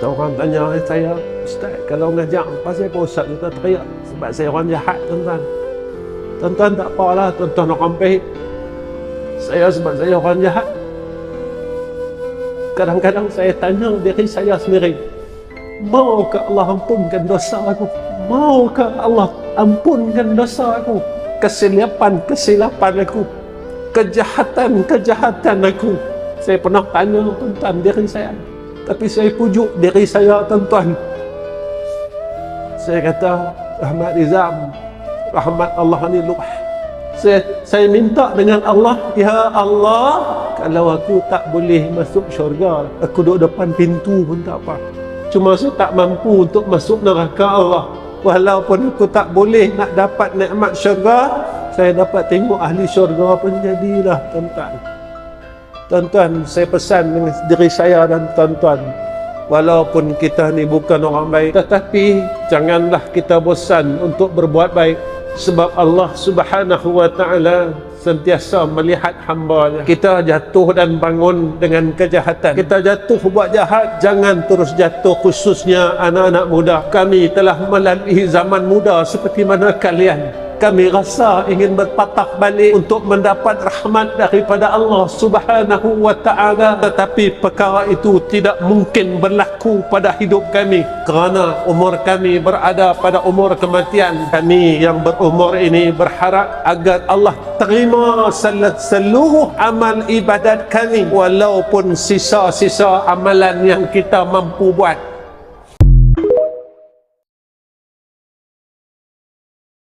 Orang tanya saya, "Ustaz, kalau ngajak pasal apa Ustaz kita teriak? Sebab saya orang jahat, tuan-tuan." Tuan-tuan tak apalah, tuan-tuan orang baik. Saya sebab saya orang jahat. Kadang-kadang saya tanya diri saya sendiri, maukah Allah ampunkan dosa aku? Maukah Allah ampunkan dosa aku? Kesilapan aku, kejahatan aku. Saya pernah tanya tuan-tuan diri saya. Tapi saya pujuk diri saya, tuan-tuan. Saya kata, rahmat Rizam, rahmat Allah ni luah. Saya minta dengan Allah, ya Allah, kalau aku tak boleh masuk syurga, aku duduk depan pintu pun tak apa. Cuma saya tak mampu untuk masuk neraka Allah. Walaupun aku tak boleh nak dapat nikmat syurga, saya dapat tengok ahli syurga pun jadilah, tuan-tuan. Tuan-tuan, saya pesan dengan diri saya dan tuan-tuan, walaupun kita ni bukan orang baik, tetapi janganlah kita bosan untuk berbuat baik. Sebab Allah Subhanahu wa ta'ala sentiasa melihat hamba-Nya. Kita jatuh dan bangun dengan kejahatan, kita jatuh buat jahat, jangan terus jatuh, khususnya anak-anak muda. Kami telah melalui zaman muda seperti mana kalian. Kami rasa ingin berpatah balik untuk mendapat rahmat daripada Allah Subhanahu wa ta'ala, tetapi perkara itu tidak mungkin berlaku pada hidup kami kerana umur kami berada pada umur kematian. Kami yang berumur ini berharap agar Allah terima seluruh amal ibadat kami, walaupun sisa-sisa amalan yang kita mampu buat.